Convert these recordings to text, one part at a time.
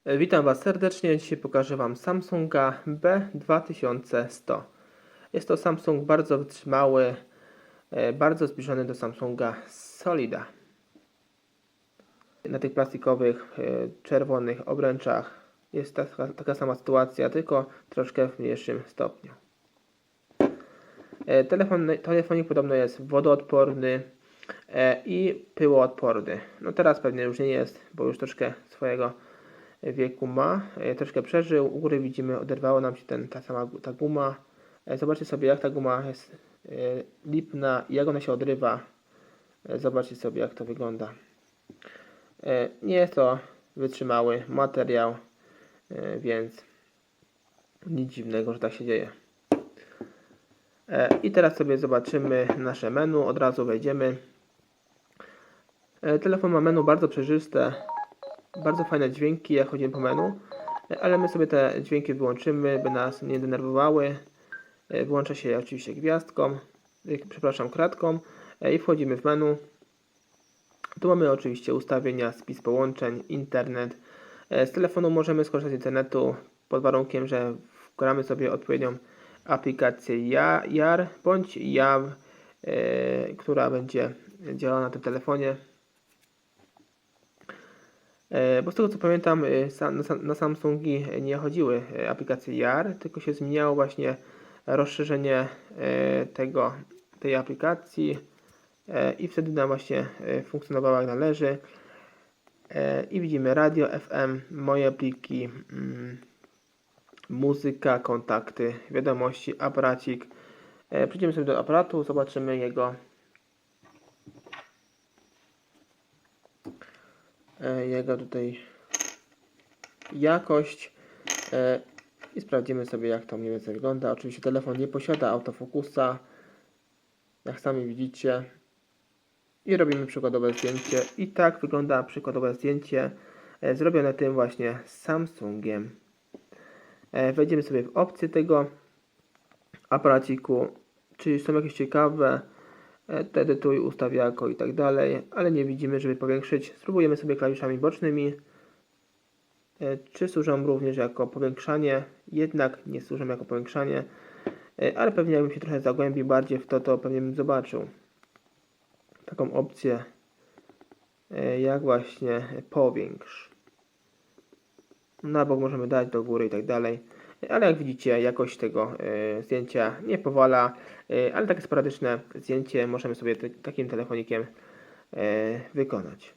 Witam Was serdecznie. Dzisiaj pokażę Wam Samsunga B2100. Jest to Samsung bardzo wytrzymały, bardzo zbliżony do Samsunga Solida. Na tych plastikowych, czerwonych obręczach jest taka sama sytuacja, tylko troszkę w mniejszym stopniu. Telefonik podobno jest wodoodporny i pyłoodporny. No teraz pewnie już nie jest, bo już troszkę swojego wieku ma, troszkę przeżył. U góry widzimy, oderwało nam się ta guma. Zobaczcie sobie, jak ta guma jest lipna i jak ona się odrywa. Zobaczcie sobie, jak to wygląda. Nie jest to wytrzymały materiał, więc nic dziwnego, że tak się dzieje. I teraz sobie zobaczymy nasze menu, od razu wejdziemy. Telefon ma menu bardzo przejrzyste, bardzo fajne dźwięki, jak chodzimy po menu, ale my sobie te dźwięki wyłączymy, by nas nie denerwowały. Wyłącza się je oczywiście gwiazdką, kratką i wchodzimy w menu. Tu mamy oczywiście ustawienia, spis połączeń, internet. Z telefonu możemy skorzystać z internetu pod warunkiem, że wgramy sobie odpowiednią aplikację JAR bądź JAW, która będzie działała na tym telefonie. Bo z tego co pamiętam, na Samsungi nie chodziły aplikacje JAR, tylko się zmieniało właśnie rozszerzenie tej aplikacji i wtedy nam właśnie funkcjonowała jak należy. I widzimy radio, FM, moje pliki, muzyka, kontakty, wiadomości, aparacik. Przejdziemy sobie do aparatu, zobaczymy jego tutaj jakość i sprawdzimy sobie, jak to mniej więcej wygląda. Oczywiście telefon nie posiada autofokusa, jak sami widzicie, i robimy przykładowe zdjęcie. I tak wygląda przykładowe zdjęcie zrobione tym właśnie Samsungiem. Wejdziemy sobie w opcję tego aparaciku, czy są jakieś ciekawe, edytuj, ustaw jako i tak dalej, ale nie widzimy, żeby powiększyć. Spróbujemy sobie klawiszami bocznymi, czy służą również jako powiększanie. Jednak nie służą jako powiększanie, ale pewnie jakbym się trochę zagłębił bardziej w to pewnie bym zobaczył taką opcję jak właśnie powiększ. Na bok możemy dać, do góry i tak dalej, ale jak widzicie, jakość tego zdjęcia nie powala, ale takie sporadyczne zdjęcie możemy sobie takim telefonikiem wykonać.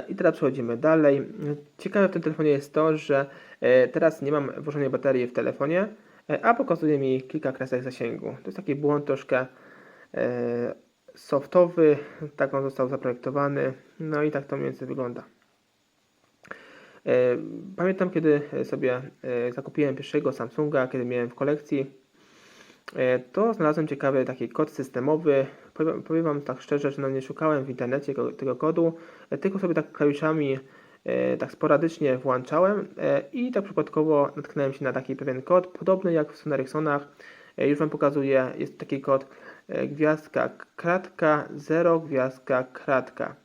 I teraz przechodzimy dalej. Ciekawe w tym telefonie jest to, że teraz nie mam włożonej baterii w telefonie, a pokazuje mi kilka kresek zasięgu. To jest taki błąd troszkę softowy, tak on został zaprojektowany, no i tak to mniej więcej wygląda. Pamiętam, kiedy sobie zakupiłem pierwszego Samsunga, kiedy miałem w kolekcji, to znalazłem ciekawy taki kod systemowy. Powiem Wam tak szczerze, że nie szukałem w internecie tego kodu, tylko sobie tak klawiszami tak sporadycznie włączałem i tak przypadkowo natknąłem się na taki pewien kod, podobny jak w Sony Ericssonach. Już Wam pokazuję, jest taki kod gwiazdka, kratka, 0, gwiazdka, kratka.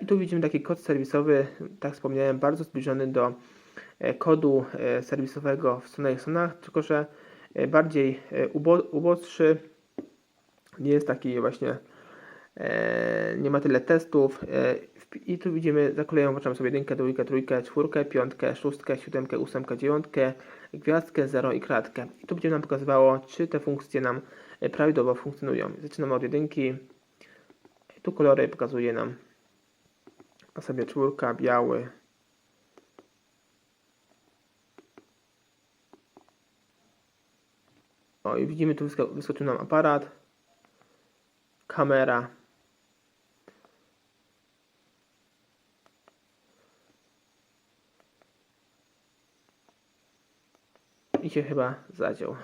I tu widzimy taki kod serwisowy, tak wspomniałem, bardzo zbliżony do kodu serwisowego w Sony Ericssonach, tylko że bardziej uboższy, nie jest taki właśnie, nie ma tyle testów. I tu widzimy, za koleją włączamy sobie 1, 2, 3, 4, 5, 6, 7, 8, 9, gwiazdkę, 0 i kratkę. I tu będzie nam pokazywało, czy te funkcje nam prawidłowo funkcjonują. Zaczynamy od 1. Tu kolory pokazuje nam a sobie 4, biały. O, i widzimy, tu wyskoczył nam aparat, kamera. I się chyba zadział.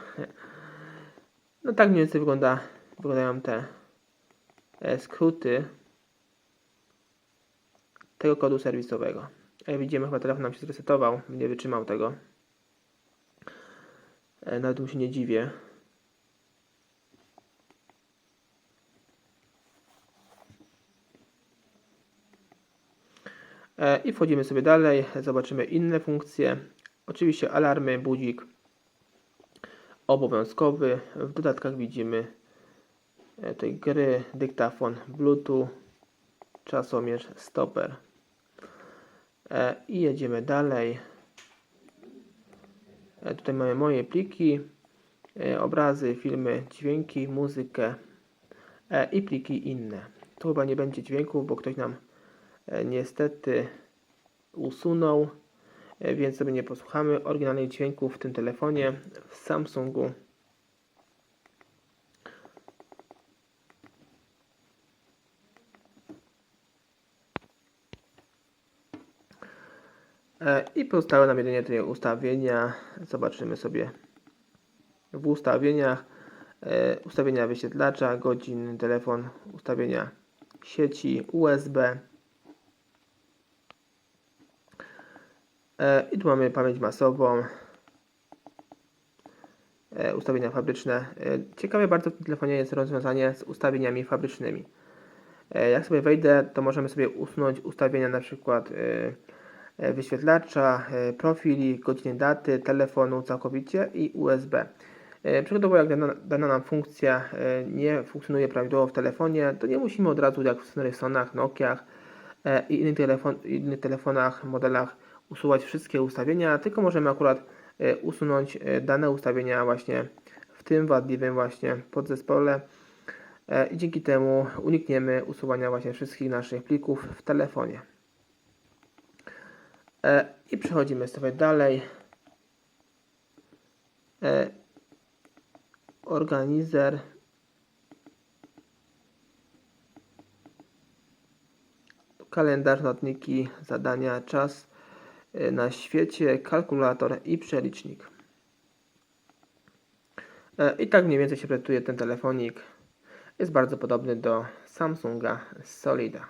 No tak mniej więcej wyglądają te skróty tego kodu serwisowego. Jak widzimy, chyba telefon nam się zresetował, nie wytrzymał tego. Nawet mu się nie dziwię. I wchodzimy sobie dalej, zobaczymy inne funkcje. Oczywiście alarmy, budzik obowiązkowy. W dodatkach widzimy tutaj gry, dyktafon, Bluetooth, czasomierz, stoper. I jedziemy dalej. Tutaj mamy moje pliki, obrazy, filmy, dźwięki, muzykę i pliki inne. Tu chyba nie będzie dźwięków, bo ktoś nam niestety usunął, więc sobie nie posłuchamy oryginalnych dźwięków w tym telefonie, w Samsungu. I pozostały nam jedynie tutaj ustawienia. Zobaczymy sobie w ustawieniach. Ustawienia wyświetlacza, godzin, telefon, ustawienia sieci, USB. I tu mamy pamięć masową, ustawienia fabryczne. Ciekawe bardzo w tym telefonie jest rozwiązanie z ustawieniami fabrycznymi. Jak sobie wejdę, to możemy sobie usunąć ustawienia na przykład wyświetlacza, profili, godziny, daty, telefonu całkowicie i USB. Przykładowo jak dana nam funkcja nie funkcjonuje prawidłowo w telefonie, to nie musimy od razu jak w Smartfonach, Nokiach i innych telefonach, modelach usuwać wszystkie ustawienia, tylko możemy akurat usunąć dane ustawienia właśnie w tym wadliwym właśnie podzespole i dzięki temu unikniemy usuwania właśnie wszystkich naszych plików w telefonie. I przechodzimy sobie dalej. Organizer. Kalendarz, notatniki, zadania, czas na świecie, kalkulator i przelicznik. I tak mniej więcej się prezentuje ten telefonik. Jest bardzo podobny do Samsunga Solida.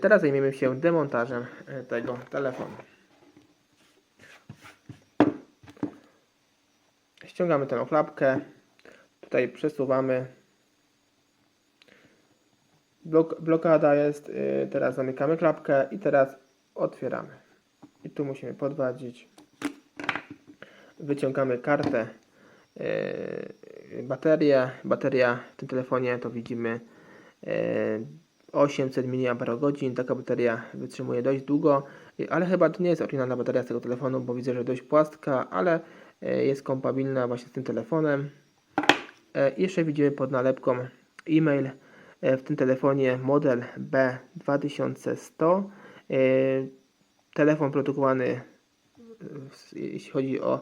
Teraz zajmiemy się demontażem tego telefonu. Ściągamy tę oklapkę. Tutaj przesuwamy. Blokada jest. Teraz zamykamy klapkę i teraz otwieramy. I tu musimy podwadzić. Wyciągamy kartę. Bateria w tym telefonie to widzimy 800 mAh. Taka bateria wytrzymuje dość długo, ale chyba to nie jest oryginalna bateria z tego telefonu, bo widzę, że dość płaska, ale jest kompabilna właśnie z tym telefonem. Jeszcze widzimy pod nalepką e-mail. W tym telefonie model B2100. Telefon produkowany, jeśli chodzi o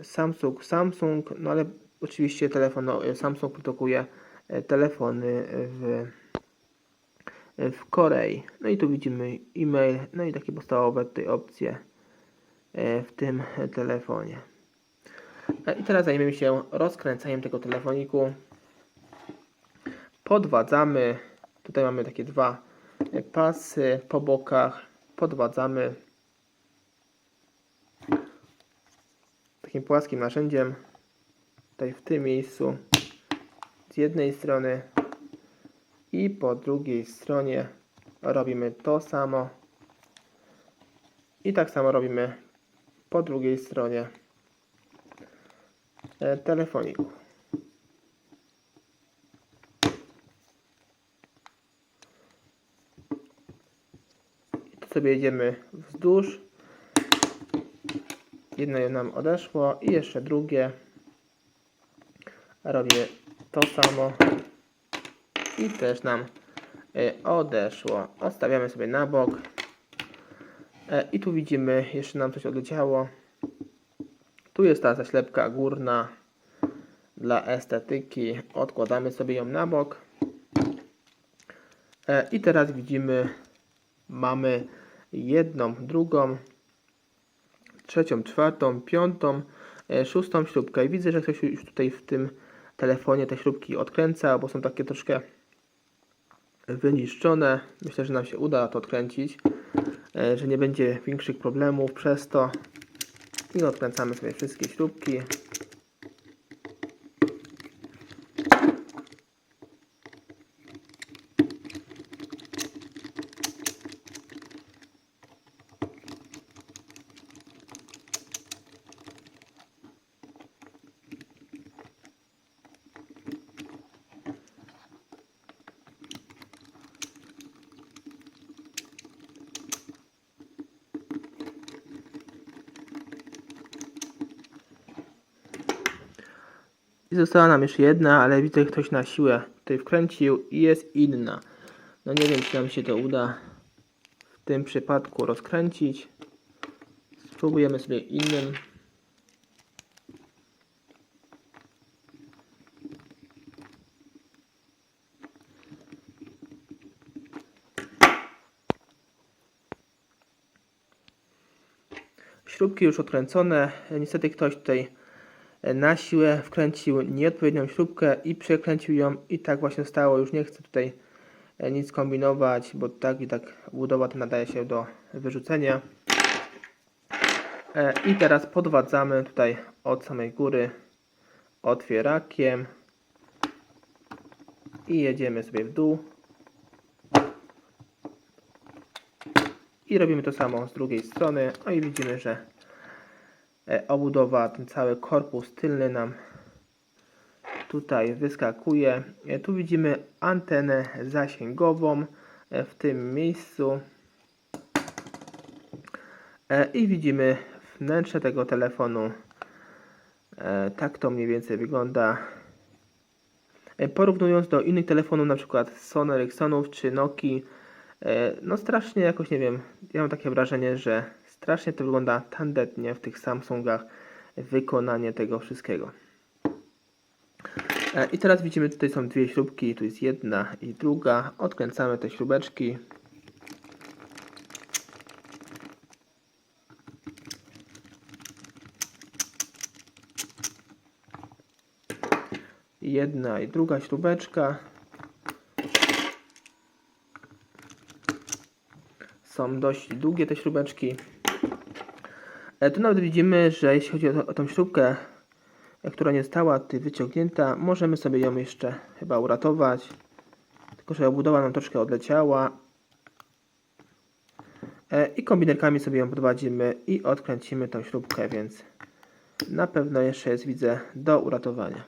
Samsung, no ale oczywiście Samsung produkuje telefony w Korei. No i tu widzimy e-mail, no i takie podstawowe tutaj opcje w tym telefonie. I teraz zajmiemy się rozkręcaniem tego telefoniku. Podwadzamy. Tutaj mamy takie dwa pasy po bokach. Podwadzamy takim płaskim narzędziem. Tutaj w tym miejscu z jednej strony i po drugiej stronie robimy to samo. I tak samo robimy po drugiej stronie telefoniku. I tu sobie jedziemy wzdłuż. Jedno nam odeszło i jeszcze drugie. Robimy to samo i też nam odeszło. Odstawiamy sobie na bok. I tu widzimy, jeszcze nam coś odleciało. Tu jest ta zaślepka górna dla estetyki. Odkładamy sobie ją na bok. I teraz widzimy, mamy jedną, drugą, trzecią, czwartą, piątą, szóstą śrubkę. I widzę, że ktoś już tutaj w tym telefonie te śrubki odkręca, bo są takie troszkę wyniszczone. Myślę, że nam się uda to odkręcić, że nie będzie większych problemów przez to. I odkręcamy sobie wszystkie śrubki. I została nam jeszcze jedna, ale widzę, ktoś na siłę tutaj wkręcił i jest inna. No nie wiem, czy nam się to uda w tym przypadku rozkręcić. Spróbujemy sobie innym. Śrubki już odkręcone. Niestety ktoś tutaj na siłę wkręcił nieodpowiednią śrubkę i przekręcił ją i tak właśnie stało. Już nie chcę tutaj nic kombinować, bo tak i tak budowa to nadaje się do wyrzucenia. I teraz podwadzamy tutaj od samej góry otwierakiem i jedziemy sobie w dół. I robimy to samo z drugiej strony. No i widzimy, że obudowa, ten cały korpus tylny nam tutaj wyskakuje. Tu widzimy antenę zasięgową w tym miejscu. I widzimy wnętrze tego telefonu. Tak to mniej więcej wygląda. Porównując do innych telefonów, na przykład Sony Ericssonów czy Nokii, no strasznie jakoś, nie wiem, ja mam takie wrażenie, że strasznie to wygląda tandetnie w tych Samsungach wykonanie tego wszystkiego. I teraz widzimy, tutaj są dwie śrubki, tu jest jedna i druga. Odkręcamy te śrubeczki. Jedna i druga śrubeczka. Są dość długie te śrubeczki. Tu nawet widzimy, że jeśli chodzi o tą śrubkę, która nie została tutaj wyciągnięta, możemy sobie ją jeszcze chyba uratować. Tylko że obudowa nam troszkę odleciała. I kombinerkami sobie ją podwadzimy i odkręcimy tą śrubkę, więc na pewno jeszcze jest, widzę, do uratowania.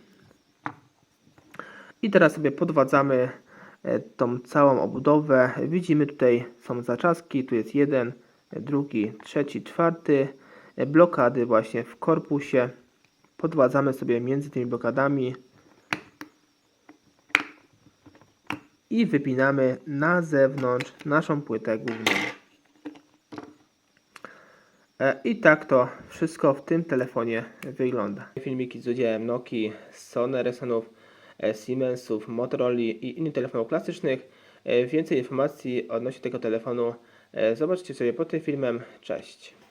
I teraz sobie podwadzamy tą całą obudowę. Widzimy, tutaj są zaczaski, tu jest jeden, drugi, trzeci, czwarty. Blokady właśnie w korpusie. Podwadzamy sobie między tymi blokadami i wypinamy na zewnątrz naszą płytę główną. I tak to wszystko w tym telefonie wygląda. Filmiki z udziałem Nokii, Sony Ericssonów, Siemensów, Motorola i innych telefonów klasycznych. Więcej informacji odnośnie tego telefonu zobaczcie sobie pod tym filmem. Cześć!